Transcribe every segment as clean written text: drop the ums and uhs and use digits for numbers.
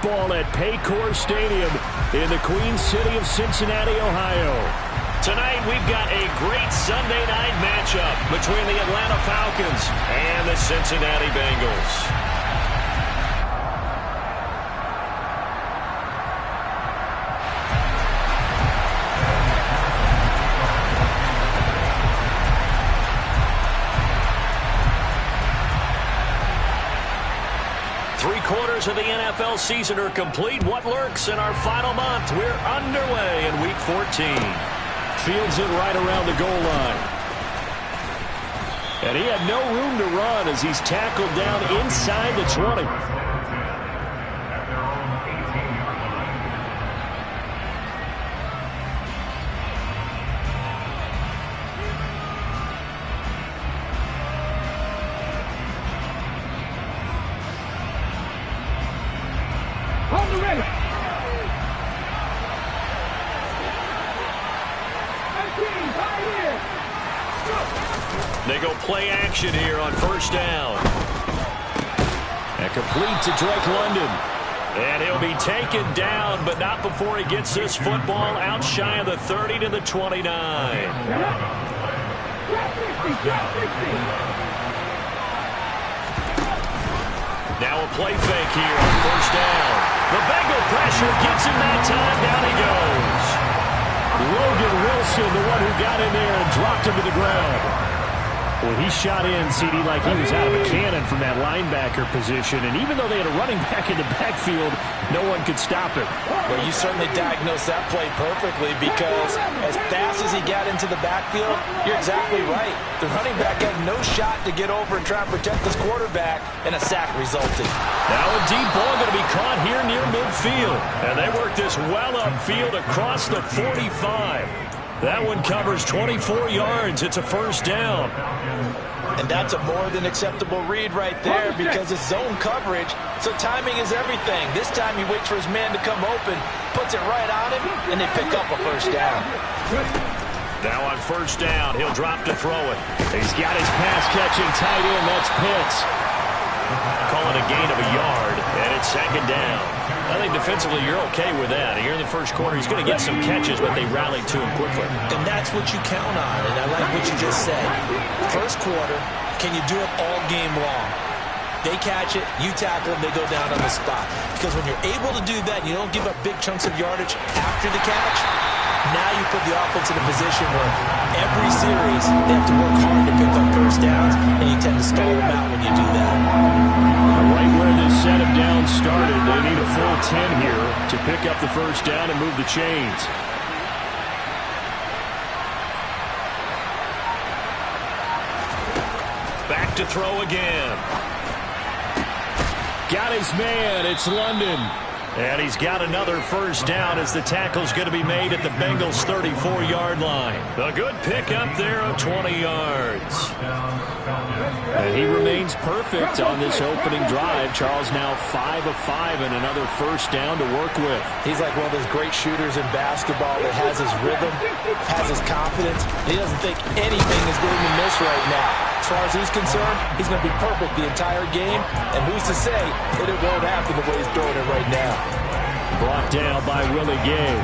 football at Paycor Stadium in the Queen City of Cincinnati, Ohio. Tonight, we've got a great Sunday night matchup between the Atlanta Falcons and the Cincinnati Bengals. 3/4 of the NFL season are complete. What lurks in our final month? We're underway in Week 14. Fields it right around the goal line. And he had no room to run as he's tackled down inside the 20. They go play action here on first down. And complete to Drake London. And he'll be taken down, but not before he gets this football out shy of the 30 to the 29. Now a play fake here on first down. The Bengal pressure gets him that time. Down he goes. Logan Wilson, the one who got in there and dropped him to the ground. Well, he shot in, CD, like he was out of a cannon from that linebacker position. And even though they had a running back in the backfield, no one could stop him. Well, you certainly diagnosed that play perfectly because as fast as he got into the backfield, you're exactly right. The running back had no shot to get over and try and protect his quarterback, and a sack resulted. Now a deep ball going to be caught here near midfield. And they work this well upfield across the 45. That one covers 24 yards. It's a first down. And that's a more than acceptable read right there because it's zone coverage, so timing is everything. This time he waits for his man to come open, puts it right on him, and they pick up a first down. Now on first down, he'll drop to throw it. He's got his pass-catching tight end. That's Pitts. Call it a gain of a yard, and it's second down. I think defensively you're okay with that. Here in the first quarter, he's going to get some catches, but they rallied to him quickly. And that's what you count on, and I like what you just said. First quarter, can you do it all game long? They catch it, you tackle them, they go down on the spot. Because when you're able to do that, you don't give up big chunks of yardage after the catch, now you put the offense in a position where every series they have to work hard to pick up first downs, and you tend to stall them out when you do that. Right where this set of downs started, they need a full 10 here to pick up the first down and move the chains. Back to throw again. Got his man. It's London. And he's got another first down as the tackle's going to be made at the Bengals' 34-yard line. A good pickup there of 20 yards. And he remains perfect on this opening drive. Charles now 5 of 5 and another first down to work with. He's like one of those great shooters in basketball that has his rhythm, has his confidence. He doesn't think anything is going to miss right now. As far as he's concerned, he's going to be perfect the entire game. And who's to say that it won't happen the way he's throwing it right now. Brought down by Willie Gay.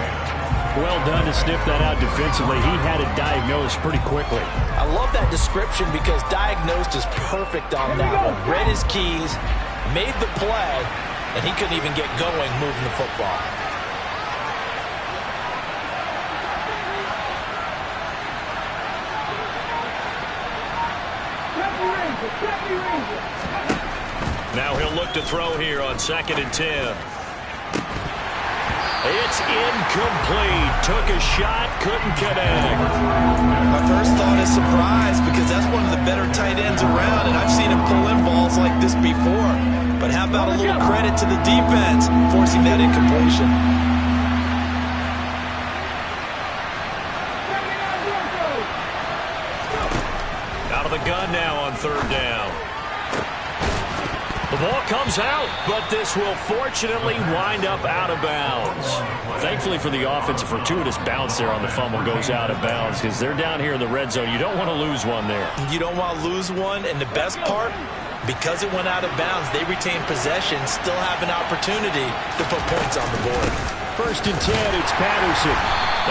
Well done to sniff that out defensively. He had it diagnosed pretty quickly. I love that description because diagnosed is perfect on that one. Read his keys, made the play, and he couldn't even get going moving the football. Now he'll look to throw here on 2nd and 10. It's incomplete. Took a shot, couldn't connect. My first thought is surprise because that's one of the better tight ends around, and I've seen him pull in balls like this before. But how about a little credit to the defense forcing that incompletion? Out of the gun now on 3rd down. The ball comes out, but this will fortunately wind up out of bounds. Thankfully for the offense, a fortuitous bounce there on the fumble goes out of bounds because they're down here in the red zone. You don't want to lose one there. You don't want to lose one, and the best part, Because it went out of bounds, they retained possession, still have an opportunity to put points on the board. 1st and 10, it's Patterson.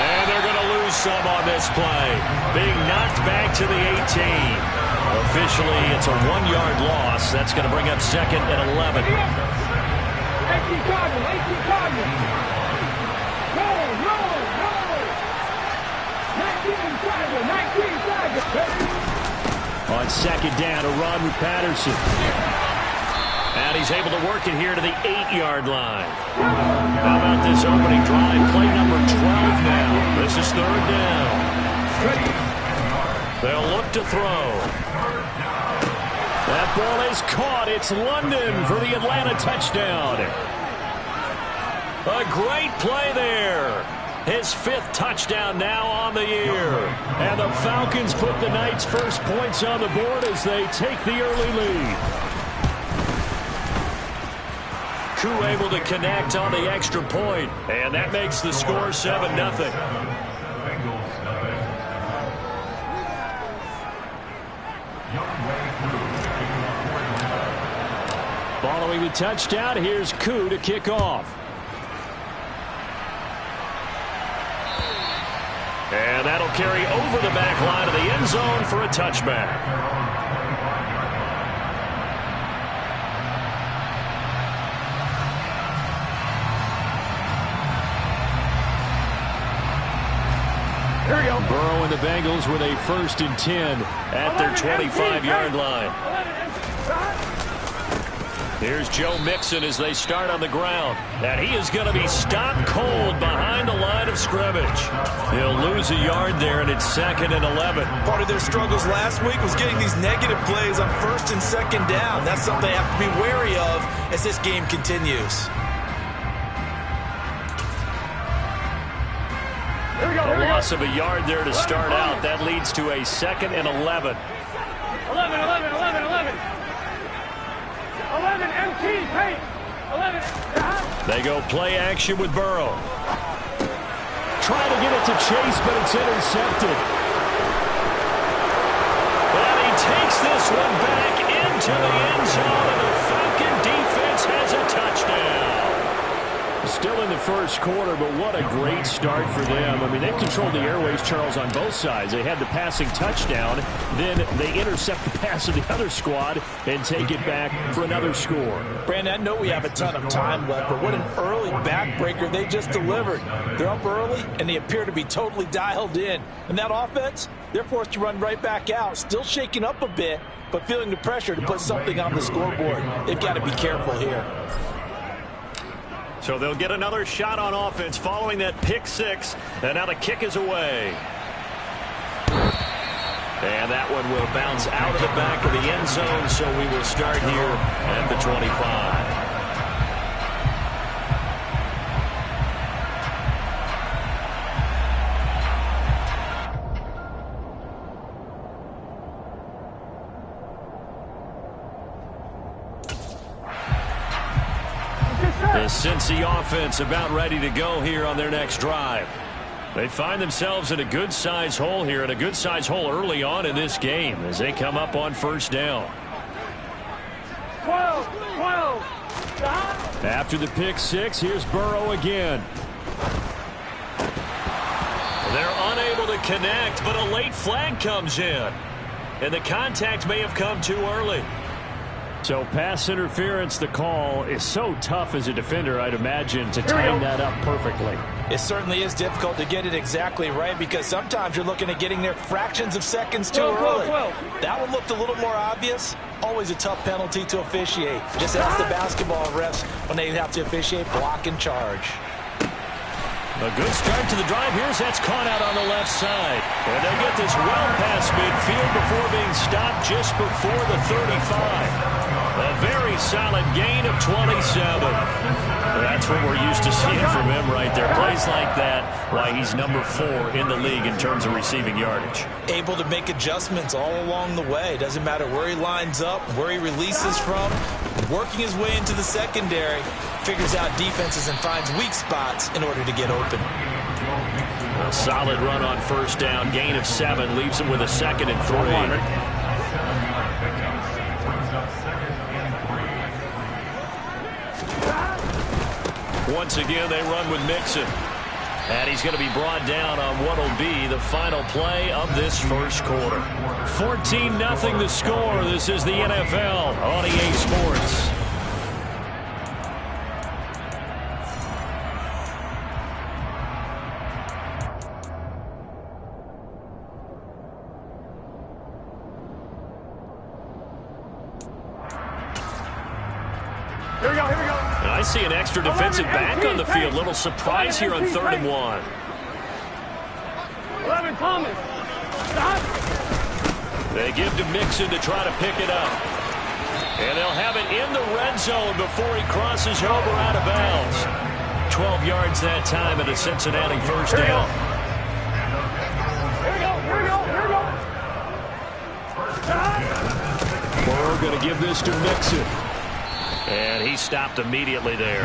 And they're going to lose some on this play. Being knocked back to the 18. Officially, it's a 1-yard loss. That's going to bring up 2nd and 11. 18 Cardinals, 18 Cardinals. No. 19 Tigers. On 2nd down, a run with Patterson. And he's able to work it here to the 8-yard line. How about this opening drive? Play number 12 now. This is 3rd down. They'll look to throw. That ball is caught. It's London for the Atlanta touchdown. A great play there. His 5th touchdown now on the year. And the Falcons put the Knights' first points on the board as they take the early lead. Koo able to connect on the extra point. And that makes the score 7-0. Following the touchdown, here's Koo to kick off. And that'll carry over the back line of the end zone for a touchback. Here we go. Burrow and the Bengals with a 1st and 10 at their 25-yard line. Here's Joe Mixon as they start on the ground. And he is going to be stopped cold behind the line of scrimmage. He'll lose a yard there, and it's 2nd and 11. Part of their struggles last week was getting these negative plays on 1st and 2nd down. That's something they have to be wary of as this game continues. A loss of a yard there to start out. That leads to a 2nd and 11. 11, MT, paint. 11. They go play action with Burrow. Trying to get it to Chase, but it's intercepted. And he takes this one back into the end zone, and the Falcon defense has a touchdown. Still in the 1st quarter, but what a great start for them. I mean, they've controlled the airways, Charles, on both sides. They had the passing touchdown, then they intercept the pass of the other squad and take it back for another score. Brandon, I know we have a ton of time left, but what an early backbreaker they just delivered. They're up early, and they appear to be totally dialed in. And that offense, they're forced to run right back out, still shaking up a bit, but feeling the pressure to put something on the scoreboard. They've got to be careful here. So they'll get another shot on offense following that pick 6. And now the kick is away. And that one will bounce out of the back of the end zone. So we will start here at the 25. The Cincy offense about ready to go here on their next drive. They find themselves in a good-sized hole here, and a good-sized hole early on in this game as they come up on 1st down. 12. After the pick 6, here's Burrow again. They're unable to connect, but a late flag comes in. And the contact may have come too early. So pass interference, the call is so tough as a defender, I'd imagine, to time that up perfectly. It certainly is difficult to get it exactly right because sometimes you're looking at getting there fractions of seconds too early. That one looked a little more obvious. Always a tough penalty to officiate. Just ask the basketball refs when they have to officiate block and charge. A good start to the drive. Here's that's caught out on the left side. And they get this well past midfield before being stopped just before the 35. A very solid gain of 27. That's what we're used to seeing from him right there. Plays like that, why he's number 4 in the league in terms of receiving yardage. Able to make adjustments all along the way. Doesn't matter where he lines up, where he releases from. Working his way into the secondary. Figures out defenses and finds weak spots in order to get open. A solid run on 1st down. Gain of 7 leaves him with a 2nd and 3. Once again, they run with Mixon. And he's going to be brought down on what will be the final play of this first quarter. 14-0 the score. This is the NFL on EA Sports. Here we go, here we go. I see an extra defensive back on the field. Little surprise here on 3rd and 1. 11, Thomas. Stop. They give to Mixon to try to pick it up. And they'll have it in the red zone before he crosses over out of bounds. 12 yards that time at a Cincinnati first down. Here we go, here we go, here we go. Stop. Burrow going to give this to Mixon. And he stopped immediately there.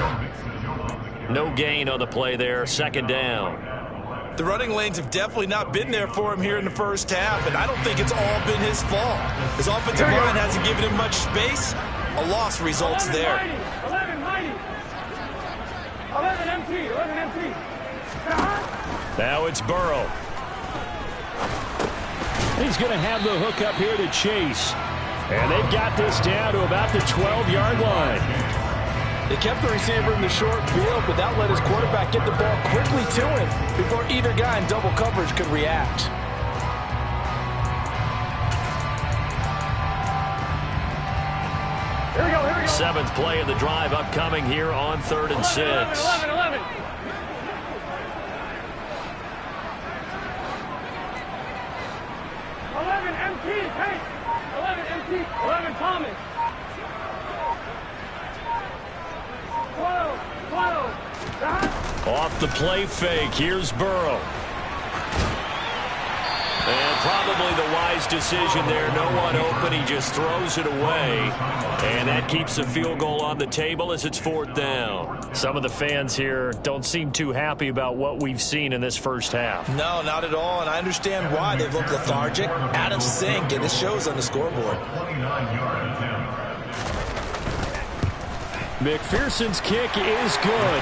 No gain on the play there. 2nd down. The running lanes have definitely not been there for him here in the first half, and I don't think it's all been his fault. His offensive line hasn't given him much space. A loss results 11, there. Mighty. 11, Mighty. 11, MT. 11, MT. Stop. Now it's Burrow. He's going to have the hook up here to Chase. And they've got this down to about the 12-yard line. They kept the receiver in the short field, but that let his quarterback get the ball quickly to him before either guy in double coverage could react. Here we go, here we go. 7th play of the drive upcoming here on 3rd and 6. 11, 11. 11, MT, hey. 11, MT, 11, Thomas. 12, 12. Stop. Off the play fake. Here's Burrow. And probably the wise decision there. No one open. He just throws it away. And that keeps the field goal on the table as it's 4th down. Some of the fans here don't seem too happy about what we've seen in this first half. No, not at all, and I understand why. They've looked lethargic, out of sync, and it shows on the scoreboard. McPherson's kick is good.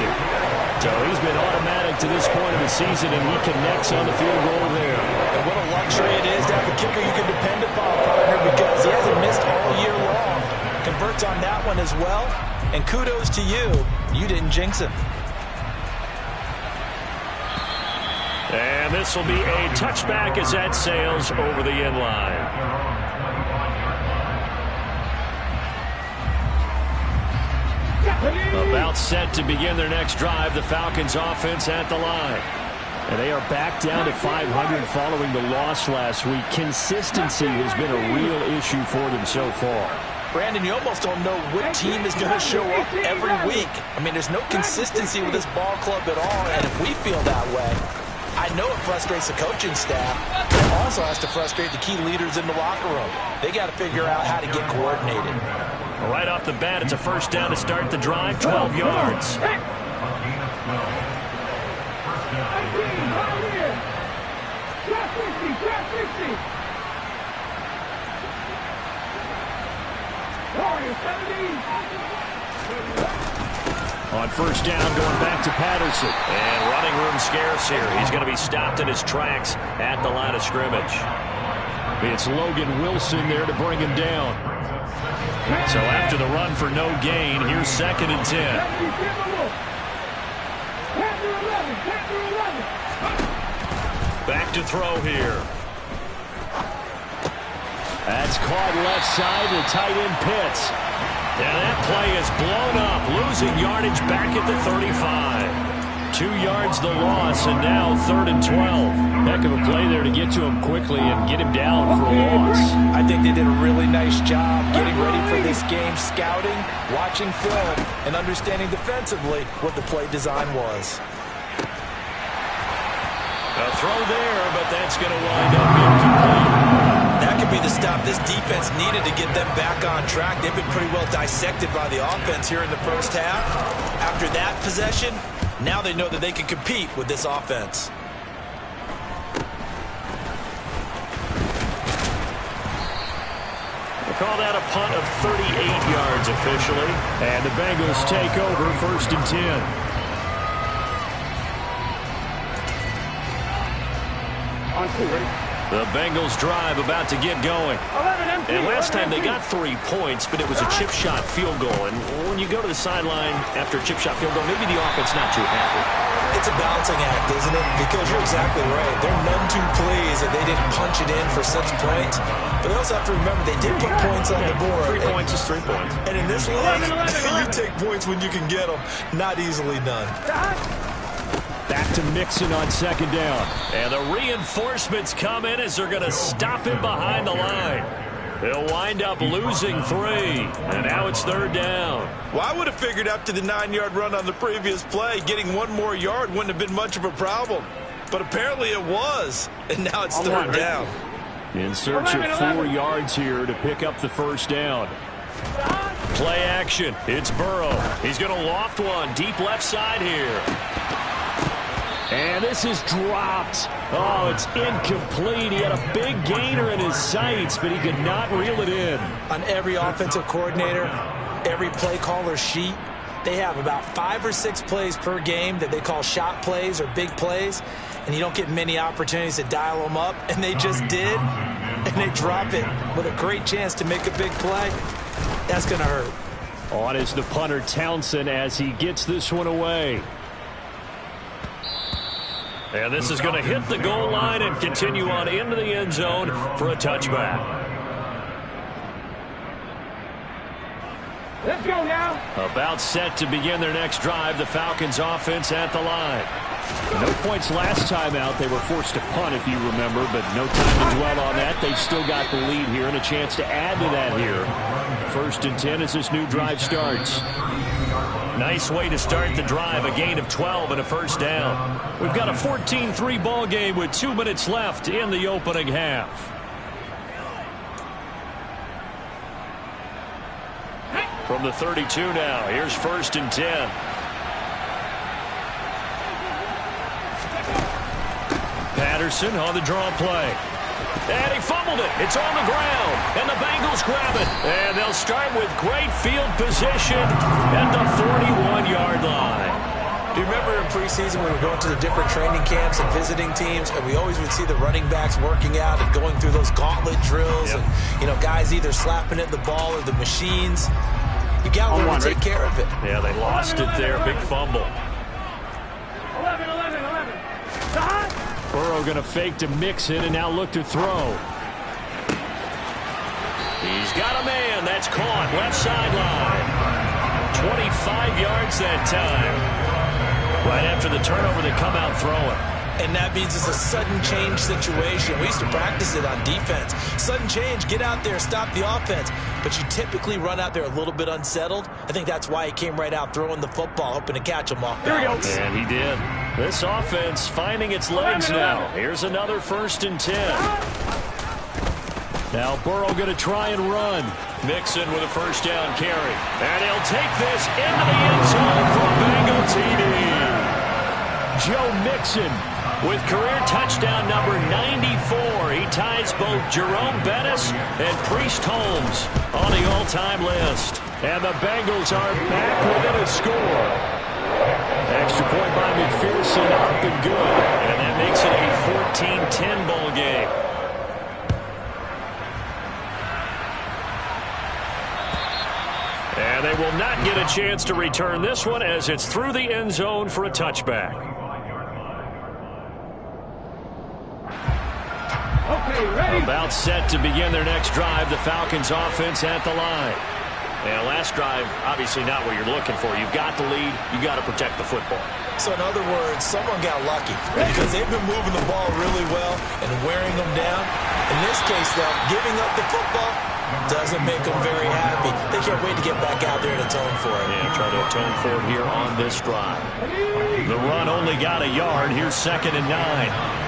So he's been automatic to this point of the season, and he connects on the field goal there. And what a luxury it is to have a kicker you can depend upon, partner, because he hasn't missed all year long. Converts on that one as well, and kudos to you. You didn't jinx him. And this will be a touchback as that sails over the end line. About set to begin their next drive, the Falcons offense at the line. And they are back down to 500 following the loss last week. Consistency has been a real issue for them so far. Brandon, you almost don't know what team is going to show up every week. I mean, there's no consistency with this ball club at all, and if we feel that way, I know it frustrates the coaching staff. It also has to frustrate the key leaders in the locker room. They got to figure out how to get coordinated. Right off the bat, it's a first down to start the drive, 12 yards. On first down, going back to Patterson. And running room scarce here. He's going to be stopped in his tracks at the line of scrimmage. It's Logan Wilson there to bring him down. So after the run for no gain, here's 2nd and 10. Back to throw here. That's caught left side to tight end Pitts. And that play is blown up, losing yardage back at the 35. 2 yards the loss, and now 3rd and 12. Heck of a play there to get to him quickly and get him down for a loss. I think they did a really nice job getting ready for this game, scouting, watching film, and understanding defensively what the play design was. A throw there, but that's going to wind up incomplete. That could be the stop this defense needed to get them back on track. They've been pretty well dissected by the offense here in the first half. After that possession, now they know that they can compete with this offense. We'll call that a punt of 38 yards officially. And the Bengals take over 1st and 10. On 2, ready? The Bengals drive about to get going. 11 MT. And last time they got 3 points, but it was a chip shot field goal. And when you go to the sideline after a chip shot field goal, maybe the offense not too happy. It's a balancing act, isn't it? Because you're exactly right. They're none too pleased that they didn't punch it in for 6 points. But they also have to remember they did put points on the board. 3 points is 3 points. And in this league, you take points when you can get them. Not easily done. Back to Mixon on 2nd down. And the reinforcements come in as they're going to stop him behind the line. They'll wind up losing 3. And now it's 3rd down. Well, I would have figured after the 9-yard run on the previous play, getting 1 more yard wouldn't have been much of a problem. But apparently it was. And now it's 3rd down. In search of 4 yards here to pick up the 1st down. Play action. It's Burrow. He's going to loft one deep left side here. And this is dropped. Oh, it's incomplete. He had a big gainer in his sights, but he could not reel it in. On every offensive coordinator, every play caller sheet, they have about 5 or 6 plays per game that they call shot plays or big plays, and you don't get many opportunities to dial them up, and they just did, and they drop it with a great chance to make a big play. That's going to hurt. On is the punter, Townsend, as he gets this one away. And this is going to hit the goal line and continue on into the end zone for a touchback. Let's go now. About set to begin their next drive, the Falcons offense at the line. No points last time out. They were forced to punt, if you remember, but no time to dwell on that. They've still got the lead here and a chance to add to that here. 1st and 10 as this new drive starts. Nice way to start the drive, a gain of 12 and a 1st down. We've got a 14-3 ball game with 2 minutes left in the opening half. From the 32 now, here's 1st and 10. Patterson on the draw play. And he fumbled it. It's on the ground. And the Bengals grab it. And they'll start with great field position at the 41-yard line. Do you remember in preseason when we were going to the different training camps and visiting teams, and we always would see the running backs working out and going through those gauntlet drills, and, you know, guys either slapping at the ball or the machines. You got to learn to take care of it. Yeah, they lost it there. Big fumble. 11. Burrow going to fake to Mixon and now look to throw. He's got a man. That's caught. Left sideline. 25 yards that time. Right after the turnover, they come out throwing. And that means it's a sudden change situation. We used to practice it on defense. Sudden change, get out there, stop the offense. But you typically run out there a little bit unsettled. I think that's why he came right out throwing the football, hoping to catch him off balance. And he did. This offense finding its legs now. Here's another 1st and 10. Now Burrow going to try and run. Mixon with a 1st down carry. And he'll take this into the end zone for a Bengal TD. Joe Mixon with career touchdown number 94. He ties both Jerome Bettis and Priest Holmes on the all-time list. And the Bengals are back within a score. Extra point by McPherson, up and good. And that makes it a 14-10 ball game. And they will not get a chance to return this one as it's through the end zone for a touchback. Okay, ready. About set to begin their next drive, the Falcons offense at the line. And last drive, obviously not what you're looking for. You've got the lead. You've got to protect the football. So in other words, someone got lucky because they've been moving the ball really well and wearing them down. In this case, though, giving up the football doesn't make them very happy. They can't wait to get back out there and atone for it. Yeah, try to atone for it here on this drive. The run only got a yard. Here's 2nd and 9.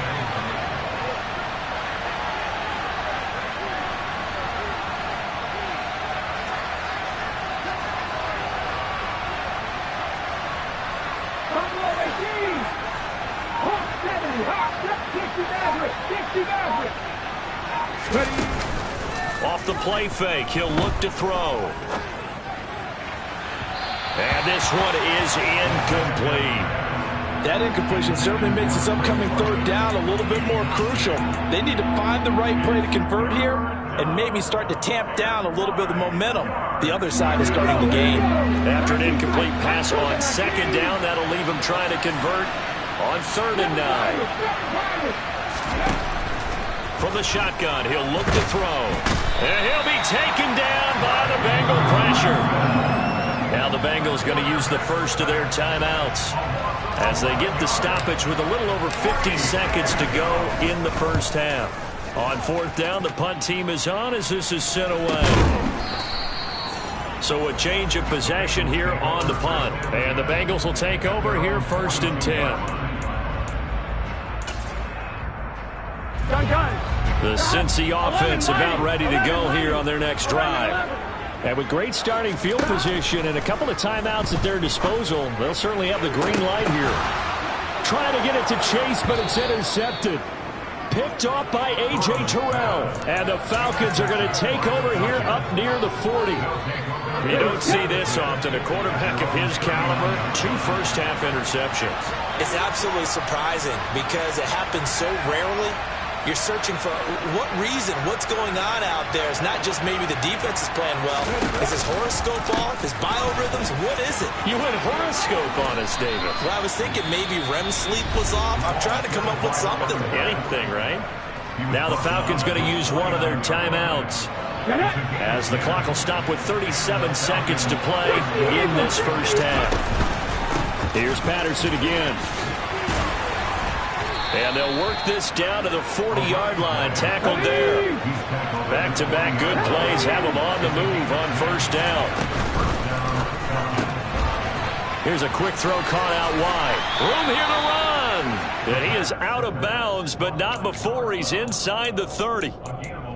Off the play fake, he'll look to throw. And this one is incomplete. That incompletion certainly makes this upcoming third down a little bit more crucial. They need to find the right play to convert here and maybe start to tamp down a little bit of the momentum the other side is starting to gain. After an incomplete pass on second down, that'll leave him trying to convert on 3rd and 9. From the shotgun, he'll look to throw. And he'll be taken down by the Bengal pressure. Now the Bengals going to use the first of their timeouts as they get the stoppage with a little over 50 seconds to go in the first half. On 4th down, the punt team is on as this is sent away. So a change of possession here on the punt. And the Bengals will take over here 1st and 10. The Cincy offense about ready to go here on their next drive. And with great starting field position and a couple of timeouts at their disposal, they'll certainly have the green light here. Trying to get it to Chase, but it's intercepted. Picked off by A.J. Terrell. And the Falcons are going to take over here up near the 40. You don't see this often. A quarterback of his caliber, 2 first-half interceptions. It's absolutely surprising because it happens so rarely. You're searching for what reason, what's going on out there. It's not just maybe the defense is playing well. Is his horoscope off? His biorhythms? What is it? You went horoscope on us, David. Well, I was thinking maybe REM sleep was off. I'm trying to come up with something. Anything, right? Now the Falcons going to use one of their timeouts as the clock will stop with 37 seconds to play in this first half. Here's Patterson again. And they'll work this down to the 40-yard line. Tackled there. Back-to-back good plays have them on the move on 1st down. Here's a quick throw caught out wide. Room here to run. And he is out of bounds, but not before he's inside the 30.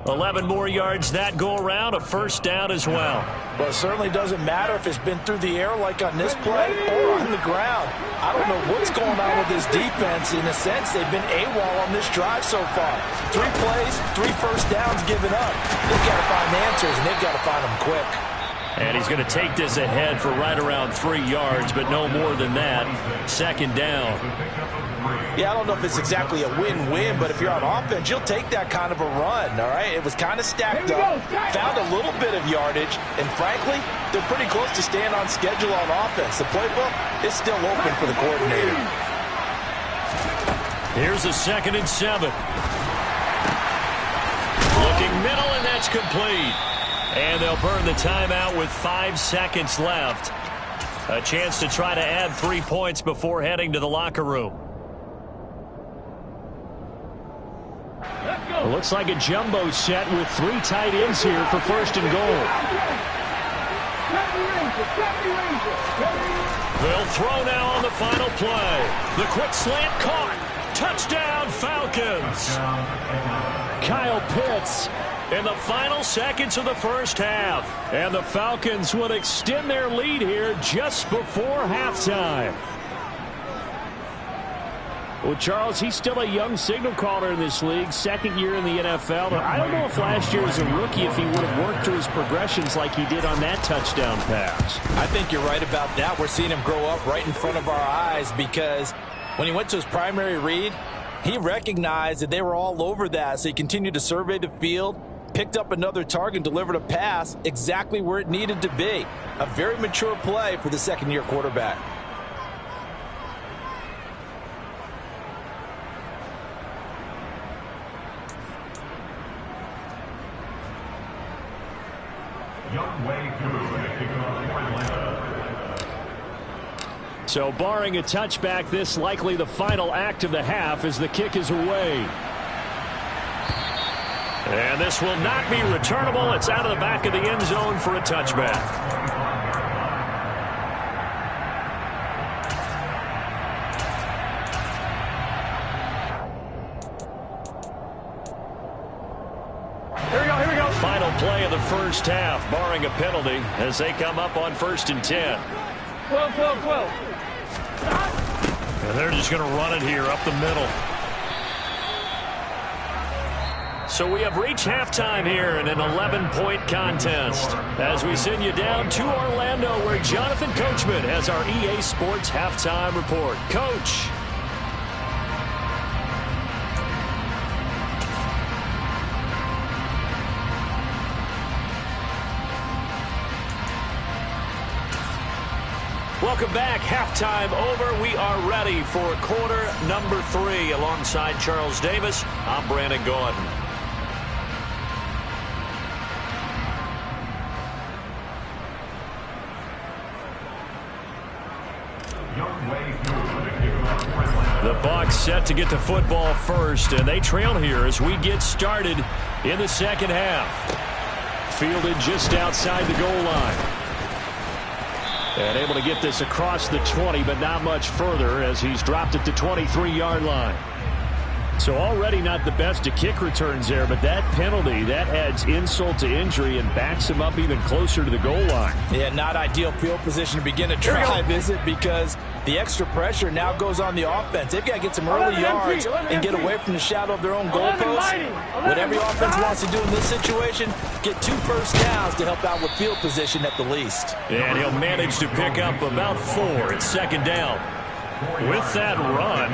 11 more yards that go around, a 1st down as well. Well, it certainly doesn't matter if it's been through the air like on this play or on the ground. I don't know what's going on with this defense. In a sense, they've been AWOL on this drive so far. 3 plays, 3 first downs given up. They've got to find answers, and they've got to find them quick. And he's going to take this ahead for right around 3 yards, but no more than that. 2nd down. Yeah, I don't know if it's exactly a win-win, but if you're on offense, you'll take that kind of a run, all right? It was kind of stacked up, found a little bit of yardage, and frankly, they're pretty close to staying on schedule on offense. The playbook is still open for the coordinator. Here's a 2nd and 7. Looking middle, and that's complete. And they'll burn the timeout with 5 seconds left. A chance to try to add 3 points before heading to the locker room. It looks like a jumbo set with 3 tight ends here for 1st and goal. They'll throw now on the final play. The quick slant caught. Touchdown, Falcons. Kyle Pitts In the final seconds of the first half. And the Falcons will extend their lead here just before halftime. Well, Charles, he's still a young signal caller in this league, 2nd year in the NFL. But I don't know if last year as a rookie, if he would have worked through his progressions like he did on that touchdown pass. I think you're right about that. We're seeing him grow up right in front of our eyes because when he went to his primary read, he recognized that they were all over that. So he continued to survey the field, picked up another target, and delivered a pass exactly where it needed to be. A very mature play for the 2nd-year quarterback. So barring a touchback, this likely the final act of the half as the kick is away. And this will not be returnable. It's out of the back of the end zone for a touchback. Here we go. Final play of the first half, barring a penalty, as they come up on 1st and 10. 12. And they're just going to run it here up the middle. So we have reached halftime here in an 11-point contest as we send you down to Orlando where Jonathan Coachman has our EA Sports halftime report. Coach. Welcome back. Halftime over. We are ready for quarter number 3 alongside Charles Davis. I'm Brandon Gordon. The Bucs set to get the football first, and they trail here as we get started in the second half. Fielded just outside the goal line. And able to get this across the 20, but not much further as he's dropped it to 23-yard line. So already not the best of kick returns there, but that penalty, that adds insult to injury and backs him up even closer to the goal line. Yeah, not ideal field position to begin a drive, is it? Because the extra pressure now goes on the offense. They've got to get some early yards and get away from the shadow of their own goalposts. What every offense wants to do in this situation, get 2 first downs to help out with field position at the least. And he'll manage to pick up about 4 at second down. With that run,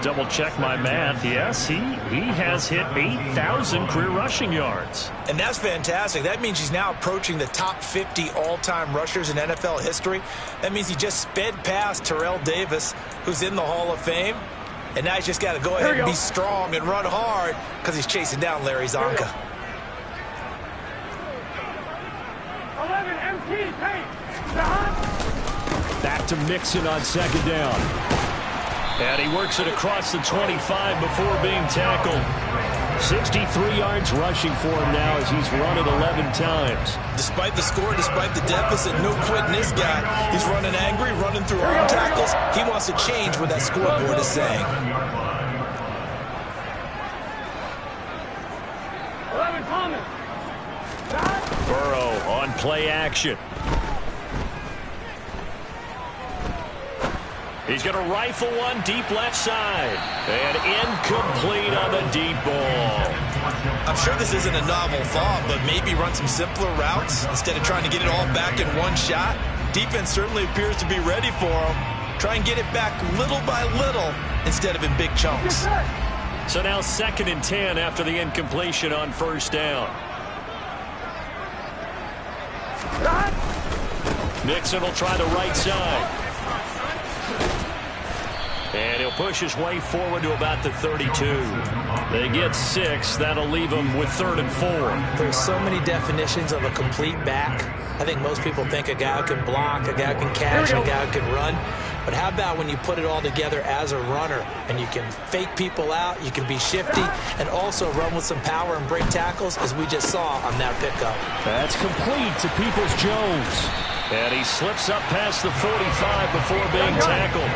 double check my math. Yes, he has hit 8,000 career rushing yards. And that's fantastic. That means he's now approaching the top 50 all-time rushers in NFL history. That means he just sped past Terrell Davis, who's in the Hall of Fame. And now he's just got to go ahead and be strong and run hard because he's chasing down Larry Zonka. 11 MT, take. Back to Mixon on second down. And he works it across the 25 before being tackled. 63 yards rushing for him now as he's run it 11 times. Despite the score, despite the deficit, no quitting this guy. He's running angry, running through arm tackles. He wants to change what that scoreboard is saying. 11 Thomas. Burrow on play action. He's going to rifle one deep left side. And incomplete on the deep ball. I'm sure this isn't a novel thought, but maybe run some simpler routes instead of trying to get it all back in one shot. Defense certainly appears to be ready for him. Try and get it back little by little instead of in big chunks. So now 2nd and 10 after the incompletion on first down. Mixon will try the right side. And he'll push his way forward to about the 32. They get 6. That'll leave them with 3rd and 4. There's so many definitions of a complete back. I think most people think a guy who can block, a guy who can catch, a guy who can run. But how about when you put it all together as a runner and you can fake people out, you can be shifty, and also run with some power and break tackles, as we just saw on that pickup. That's complete to Peoples-Jones. And he slips up past the 45 before being tackled.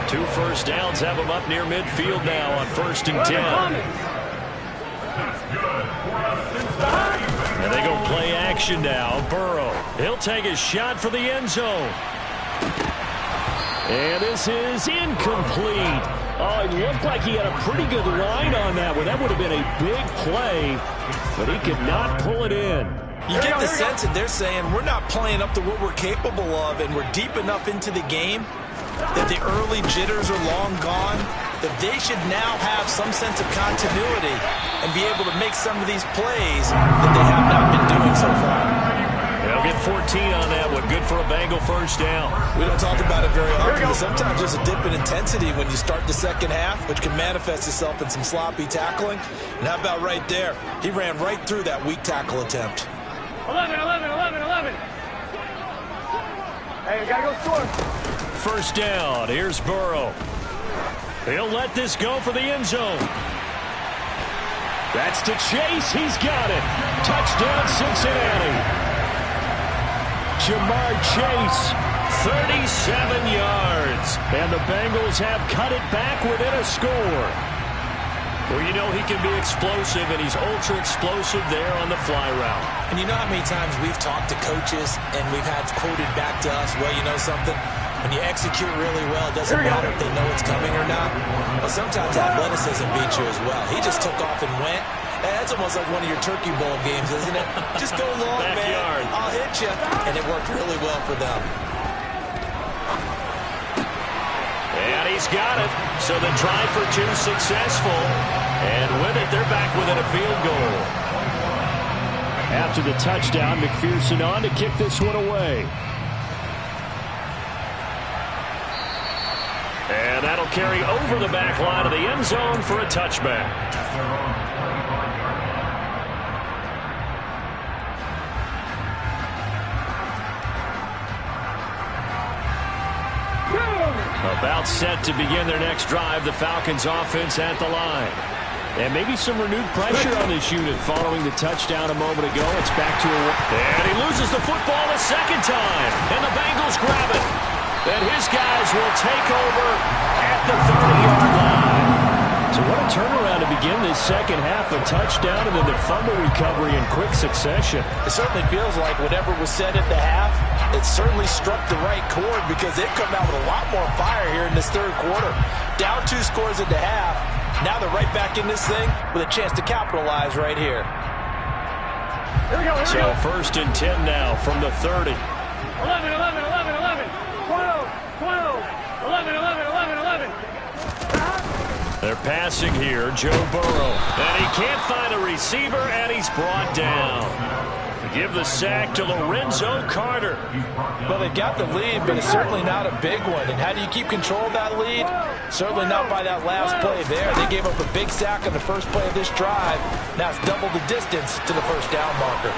2 first downs have him up near midfield now on 1st and 10. And they go play action now. Burrow, he'll take his shot for the end zone. And this is incomplete. Oh, it looked like he had a pretty good line on that one. That would have been a big play, but he could not pull it in. You get the sense that they're saying we're not playing up to what we're capable of, and we're deep enough into the game that the early jitters are long gone, that they should now have some sense of continuity and be able to make some of these plays that they have not been doing so far. They'll get 14 on that one. Good for a Bengal first down. We don't talk about it very often, but sometimes there's a dip in intensity when you start the second half, which can manifest itself in some sloppy tackling. And how about right there? He ran right through that weak tackle attempt. 11. Hey, we got to go score. First down. Here's Burrow. He'll let this go for the end zone. That's to Chase. He's got it. Touchdown, Cincinnati. Jamar Chase, 37 yards. And the Bengals have cut it back within a score. Well, you know he can be explosive, and he's ultra-explosive there on the fly route. And you know how many times we've talked to coaches and we've had quoted back to us, well, you know something? When you execute really well, it doesn't matter if they know it's coming or not. But sometimes athleticism beats you as well. He just took off and went. That's almost like one of your Turkey Bowl games, isn't it? Just go long, Backyard. man. I'll hit you. And it worked really well for them. And he's got it. So the try for two successful. And with it, they're back within a field goal. After the touchdown, McPherson on to kick this one away. And that'll carry over the back line of the end zone for a touchback. About set to begin their next drive, the Falcons offense at the line. And maybe some renewed pressure on this unit following the touchdown a moment ago. It's back to a... And he loses the football a second time. And the Bengals grab it. And his guys will take over at the 30-yard line. So what a turnaround to begin this second half. A touchdown and then the fumble recovery in quick succession. It certainly feels like whatever was said at the half, it certainly struck the right chord because they've come out with a lot more fire here in this third quarter. Down 2 scores at the half. Now they're right back in this thing with a chance to capitalize right here. So first and 10 now from the 30. 11, 11, 11, 11, 12, 12, 11, 11, 11, 11. They're passing here, Joe Burrow. And he can't find a receiver, and he's brought down. Give the sack to Lorenzo Carter. Well, they've got the lead, but it's certainly not a big one. And how do you keep control of that lead? Certainly not by that last play there. They gave up a big sack on the first play of this drive. Now it's double the distance to the first down marker.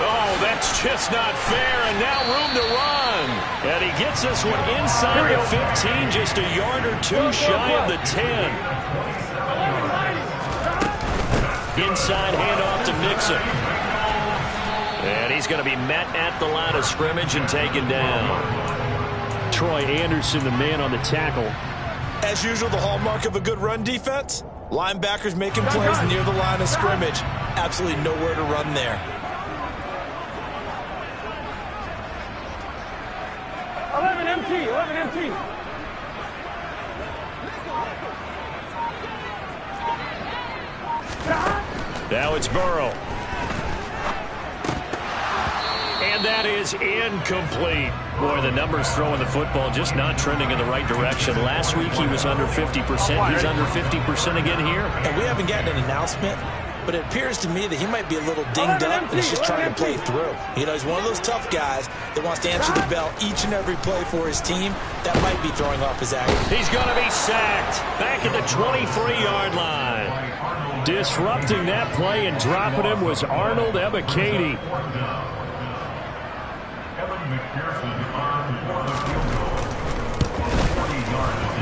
Oh, that's just not fair, and now room to run. And he gets this one inside the 15, just a yard or two shy of the 10. Inside handoff to Mixon. And he's going to be met at the line of scrimmage and taken down. Troy Anderson, the man on the tackle. As usual, the hallmark of a good run defense, linebackers making plays near the line of scrimmage. Absolutely nowhere to run there. 11 MT, 11 MT. Now it's Burrow. And that is incomplete. Boy, the numbers throwing the football just not trending in the right direction. Last week he was under 50%. He's under 50% again here. And we haven't gotten an announcement, but it appears to me that he might be a little dinged up and he's just trying to play through. You know, he's one of those tough guys that wants to answer the bell each and every play for his team. That might be throwing off his act. He's going to be sacked back at the 23-yard line. Disrupting that play and dropping him was Arnold Ebiketie.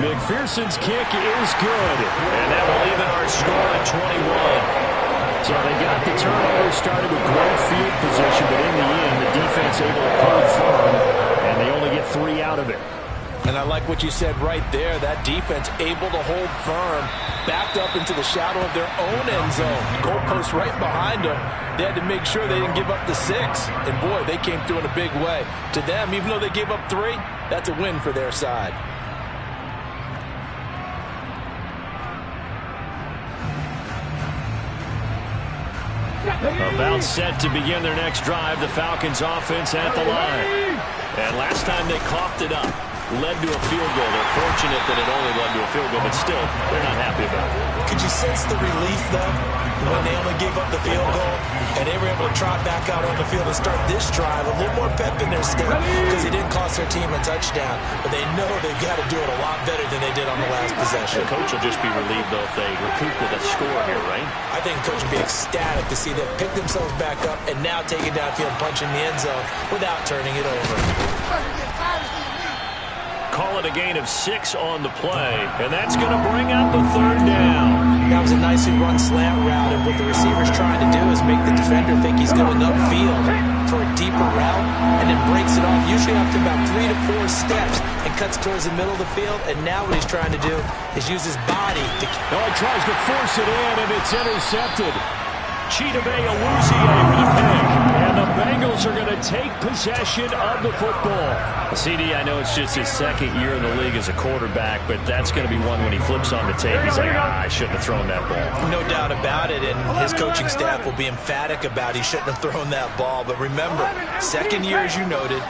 McPherson's kick is good. And that will even our score at 21. So they got the turnover started with great field position, but in the end, the defense able to hold firm, and they only get 3 out of it. And I like what you said right there. That defense able to hold firm, backed up into the shadow of their own end zone. Goalpost right behind them. They had to make sure they didn't give up the 6. And boy, they came through in a big way. To them, even though they gave up 3, that's a win for their side. About set to begin their next drive, the Falcons offense at the line. And last time they coughed it up, led to a field goal. They're fortunate that it only led to a field goal, but still, they're not happy about it. Could you sense the relief, though, when they only gave up the field goal and they were able to trot back out on the field and start this drive a little more pep in their step because it didn't cost their team a touchdown, but they know they've got to do it a lot better than they did on the last possession. The coach will just be relieved, though, if they recoup with a score here, right? I think the coach will be ecstatic to see them pick themselves back up and now take it downfield and punch in the end zone without turning it over. Call it a gain of 6 on the play, and that's going to bring up the 3rd down. That was a nicely run slant route, and what the receiver's trying to do is make the defender think he's going upfield for a deeper route, and then breaks it off, usually after about 3 to 4 steps, and cuts towards the middle of the field. And now what he's trying to do is use his body to... Oh, he tries to force it in, and it's intercepted. Chidobe Awuzie with a pick. And the Bengals are going to take possession of the football. CD, I know it's just his second year in the league as a quarterback, but that's going to be one when he flips on the tape. He's like, I shouldn't have thrown that ball. No doubt about it, and his coaching staff will be emphatic about he shouldn't have thrown that ball. But remember, second year, as you noted,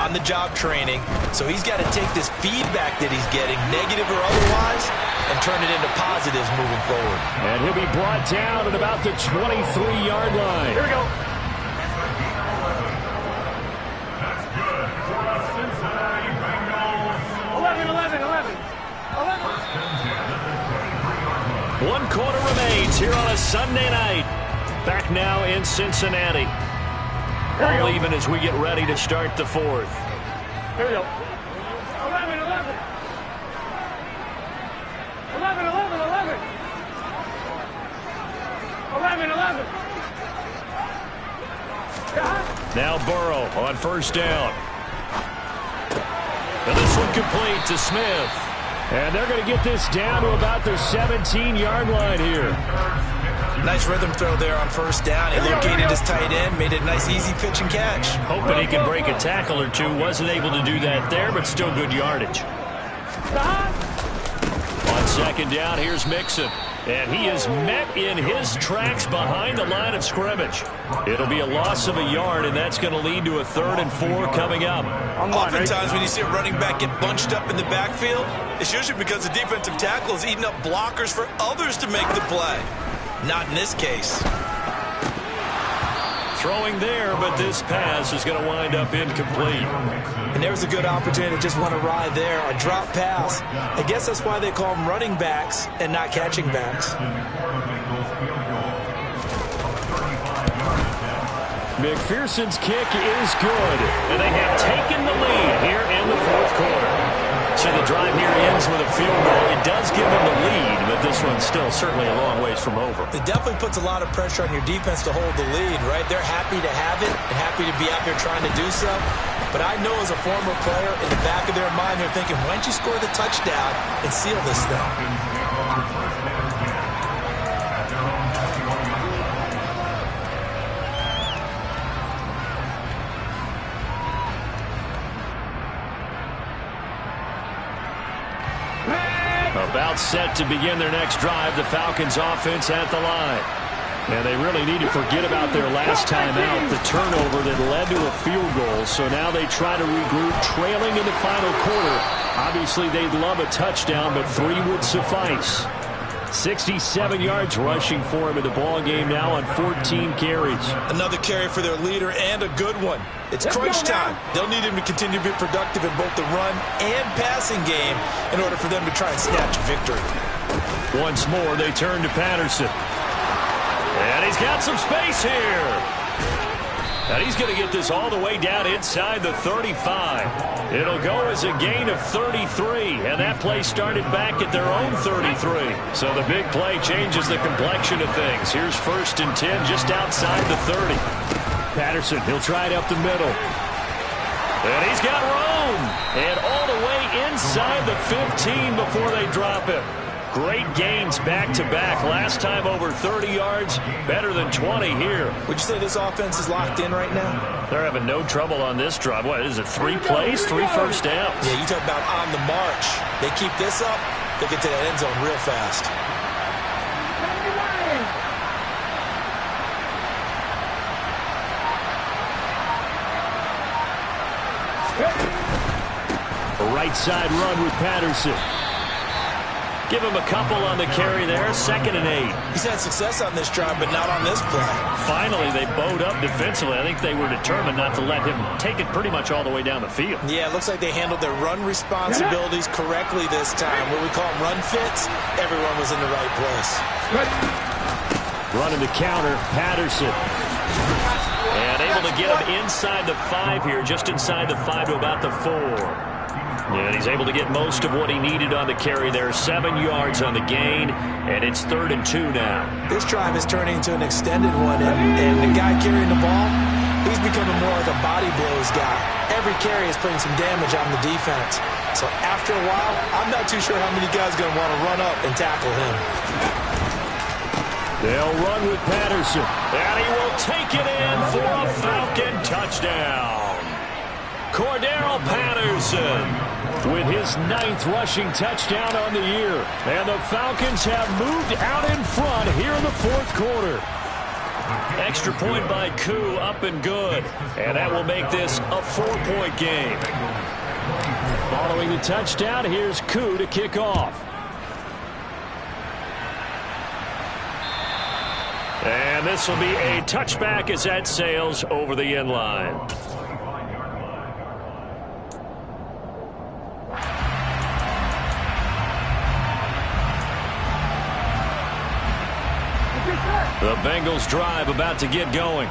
on-the-job training, so he's got to take this feedback that he's getting, negative or otherwise, and turn it into positives moving forward. And he'll be brought down at about the 23-yard line. Here we go. One quarter remains here on a Sunday night. Back now in Cincinnati. All even as we get ready to start the fourth. Here we go. 11. 11. Now Burrow on first down. And this one complete to Smith. And they're going to get this down to about the 17-yard line here. Nice rhythm throw there on first down. He located his tight end, made it a nice easy pitch and catch. Hoping he can break a tackle or two. Wasn't able to do that there, but still good yardage. On second down, here's Mixon. And he is met in his tracks behind the line of scrimmage. It'll be a loss of a yard, and that's going to lead to a 3rd and 4 coming up. Oftentimes when you see a running back get bunched up in the backfield, it's usually because the defensive tackle is eating up blockers for others to make the play. Not in this case. Throwing there, but this pass is going to wind up incomplete. And there's a good opportunity to just want to ride there. A drop pass. I guess that's why they call them running backs and not catching backs. McPherson's kick is good. And they have taken the lead here in the fourth quarter. So the drive here ends with a field goal. It does give them the lead, but this one's still certainly a long ways from over. It definitely puts a lot of pressure on your defense to hold the lead, right? They're happy to have it and happy to be out there trying to do so. But I know as a former player, in the back of their mind, they're thinking, why don't you score the touchdown and seal this thing? About set to begin their next drive, the Falcons offense at the line. And they really need to forget about their last time out, the turnover that led to a field goal. So now they try to regroup, trailing in the final quarter. Obviously, they'd love a touchdown, but 3 would suffice. 67 yards rushing for him in the ball game now on 14 carries. Another carry for their leader and a good one. It's crunch time. They'll need him to continue to be productive in both the run and passing game in order for them to try and snatch a victory. Once more, they turn to Patterson. And he's got some space here. And he's going to get this all the way down inside the 35. It'll go as a gain of 33. And that play started back at their own 33. So the big play changes the complexion of things. Here's 1st and 10 just outside the 30. Patterson, he'll try it up the middle. And he's got room. And all the way inside the 15 before they drop him. Great gains back-to-back. Last time over 30 yards, better than 20 here. Would you say this offense is locked in right now? They're having no trouble on this drive. What is it, 3 plays, 3 first downs? Yeah, you talk about on the march. They keep this up, they'll get to that end zone real fast. A right side run with Patterson. Give him a couple on the carry there. 2nd and 8. He's had success on this drive, but not on this play. Finally, they bowed up defensively. I think they were determined not to let him take it pretty much all the way down the field. Yeah, it looks like they handled their run responsibilities correctly this time. What we call them run fits, everyone was in the right place. Running the counter, Patterson. And able to get him inside the 5 here, just inside the 5 to about the 4. And he's able to get most of what he needed on the carry there. 7 yards on the gain, and it's 3rd and 2 now. This drive is turning into an extended one, and the guy carrying the ball, he's becoming more like a body blows guy. Every carry is putting some damage on the defense. So after a while, I'm not too sure how many guys are going to want to run up and tackle him. They'll run with Patterson. And he will take it in for a Falcon touchdown. Cordero Patterson with his 9th rushing touchdown on the year. And the Falcons have moved out in front here in the 4th quarter. Extra point by Koo, up and good. And that will make this a 4-point game. Following the touchdown, here's Koo to kick off. And this will be a touchback as that sails over the end line. The Bengals drive about to get going.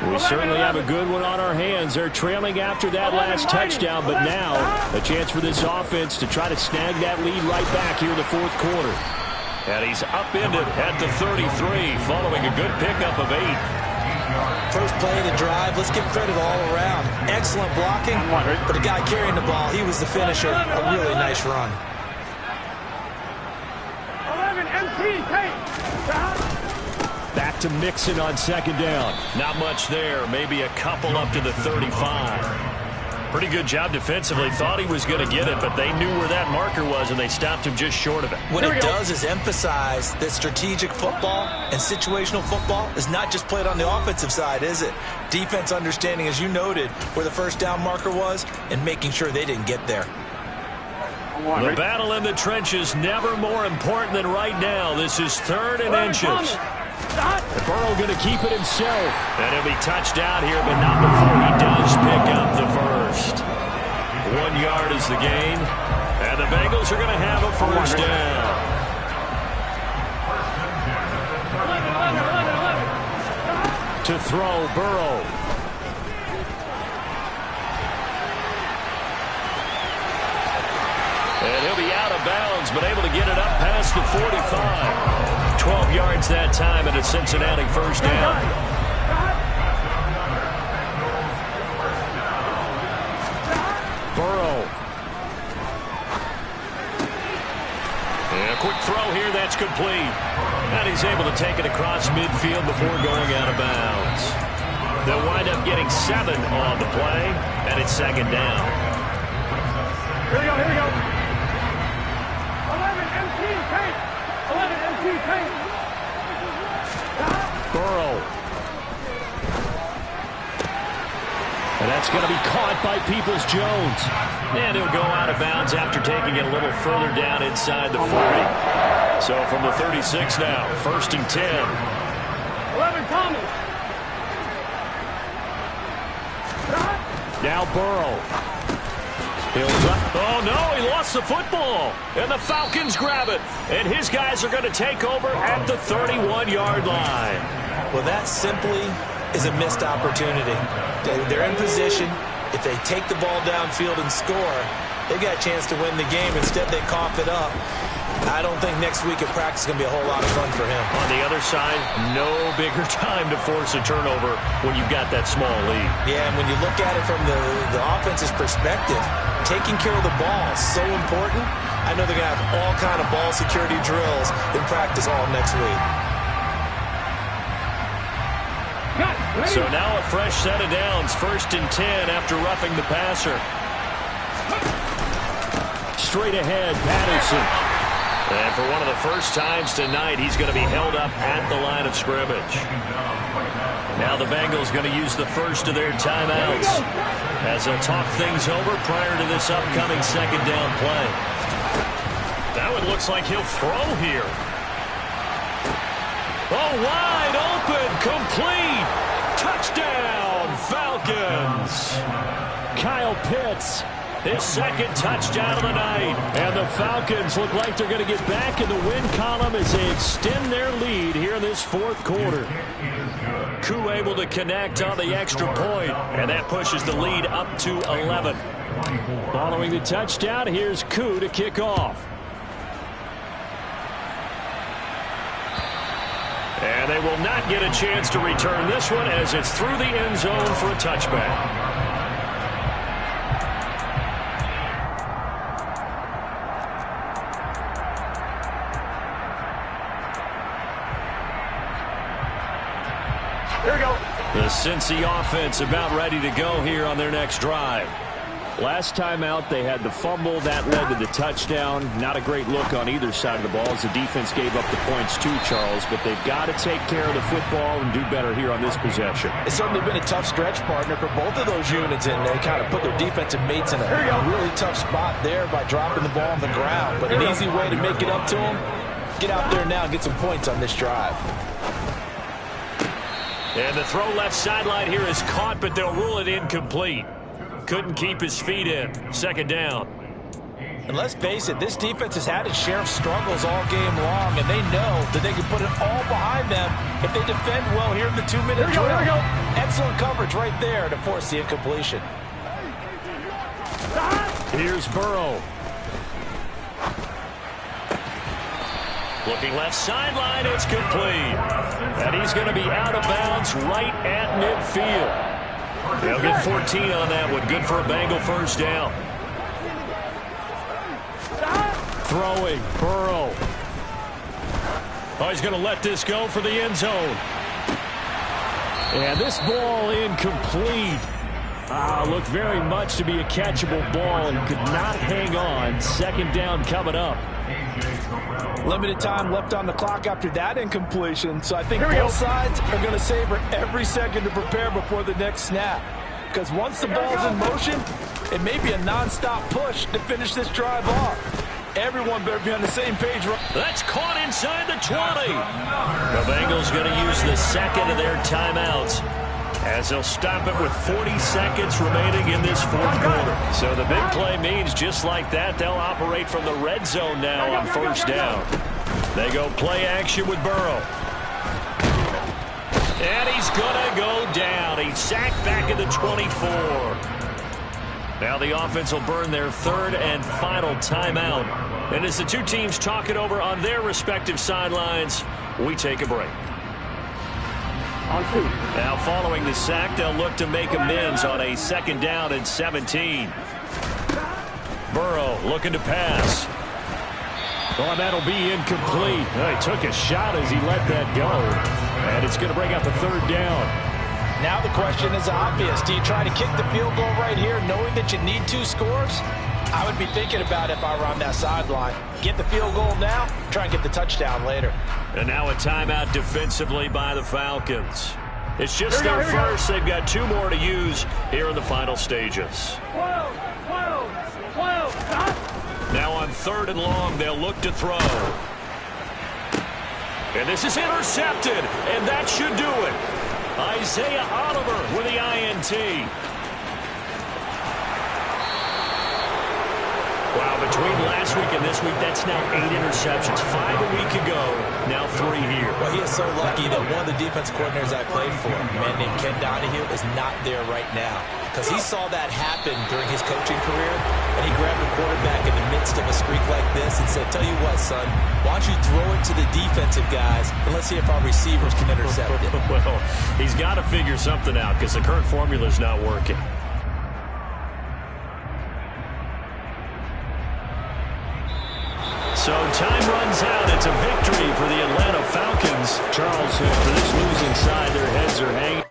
We certainly have a good one on our hands. They're trailing after that last touchdown, but now a chance for this offense to try to snag that lead right back here in the 4th quarter. And he's upended at the 33 following a good pickup of 8. First play of the drive, let's give credit all around. Excellent blocking, but the guy carrying the ball, he was the finisher. A really nice run. 11 MT, take. Back to Mixon on 2nd down. Not much there. Maybe a couple up to the 35. Pretty good job defensively. Thought he was going to get it, but they knew where that marker was, and they stopped him just short of it. What it does is emphasize that strategic football and situational football is not just played on the offensive side, is it? Defense understanding, as you noted, where the first down marker was and making sure they didn't get there. The battle in the trenches never more important than right now. This is 3rd and inches. Burrow going to keep it himself. And he'll be touched out here, but not before he does pick up the first. 1 yard is the gain. And the Bengals are going to have a first down. To throw, Burrow. And he'll be out of bounds, but able to get it up past the 45. 12 yards that time, and a Cincinnati first down. Burrow. And a quick throw here, that's complete. And he's able to take it across midfield before going out of bounds. They'll wind up getting 7 on the play, and it's 2nd down. Here we go, here we go. 11 MT, take. 11 MT, take. Burrow. And that's going to be caught by Peoples-Jones. And he'll go out of bounds after taking it a little further down inside the 40. So from the 36 now, 1st and 10. 11 Thomas. Now Burrow. Oh, no, he lost the football. And the Falcons grab it. And his guys are going to take over at the 31-yard line. Well, that simply is a missed opportunity. They're in position. If they take the ball downfield and score, they got a chance to win the game. Instead, they cough it up. I don't think next week at practice is going to be a whole lot of fun for him. On the other side, no bigger time to force a turnover when you've got that small lead. Yeah, and when you look at it from the offense's perspective, taking care of the ball is so important. I know they're going to have all kind of ball security drills in practice all next week. So now a fresh set of downs, 1st and 10 after roughing the passer. Straight ahead, Patterson. And for one of the first times tonight, he's going to be held up at the line of scrimmage. Now the Bengals going to use the first of their timeouts as they talk things over prior to this upcoming 2nd down play. Now it looks like he'll throw here. Oh, wide open, complete. Touchdown, Falcons. Kyle Pitts. His 2nd touchdown of the night. And the Falcons look like they're going to get back in the win column as they extend their lead here in this 4th quarter. Koo able to connect on the extra point, and that pushes the lead up to 11. Following the touchdown, here's Koo to kick off. And they will not get a chance to return this one as it's through the end zone for a touchback. Here we go. The Cincy offense about ready to go here on their next drive. Last time out, they had the fumble. That led to the touchdown. Not a great look on either side of the ball as the defense gave up the points too, Charles. But they've got to take care of the football and do better here on this possession. It's certainly been a tough stretch, partner, for both of those units, and they kind of put their defensive mates in a really tough spot there by dropping the ball on the ground. But an easy way to make it up to them, get out there now and get some points on this drive. And the throw left sideline here is caught, but they'll rule it incomplete. Couldn't keep his feet in. Second down. And let's face it, this defense has had its share of struggles all game long, and they know that they can put it all behind them if they defend well here in the 2-minute drill. Here we go. Excellent coverage right there to force the incompletion. Here's Burrow. Looking left sideline, it's complete. And he's going to be out of bounds right at midfield. They'll get 14 on that one. Good for a Bengal first down. Throwing, Burrow. Oh, he's going to let this go for the end zone. And this ball incomplete. Looked very much to be a catchable ball and could not hang on. Second down coming up. Limited time left on the clock after that incompletion, so I think both sides are going to savor every second to prepare before the next snap. Because once the ball's in motion, it may be a non-stop push to finish this drive off. Everyone better be on the same page. That's caught inside the 20. The Bengals going to use the second of their timeouts as they'll stop it with 40 seconds remaining in this fourth quarter. So the big play means just like that, they'll operate from the red zone now on first down. They go play action with Burrow. And he's going to go down. He's sacked back at the 24. Now the offense will burn their third and final timeout. And as the two teams talk it over on their respective sidelines, we take a break. Now following the sack, they'll look to make amends on a second down and 17. Burrow looking to pass. Oh, that'll be incomplete. He took a shot as he let that go. And it's going to bring out the third down. Now the question is obvious. Do you try to kick the field goal right here knowing that you need 2 scores? I would be thinking about it if I were on that sideline. Get the field goal now, try and get the touchdown later. And now a timeout defensively by the Falcons. It's just their first. They've got 2 more to use here in the final stages. 12, stop. Now on third and long, they'll look to throw. And this is intercepted, and that should do it. Isaiah Oliver with the INT. Wow, between last week and this week, that's now 8 interceptions. 5 a week ago, now 3 here. Well, he is so lucky that one of the defense coordinators I played for, a man named Ken Donahue, is not there right now. Because he saw that happen during his coaching career, and he grabbed a quarterback in the midst of a streak like this and said, tell you what, son, why don't you throw it to the defensive guys, and let's see if our receivers can intercept it. Well, he's got to figure something out because the current formula is not working. So time runs out. It's a victory for the Atlanta Falcons. Charles, for this losing side, their heads are hanging.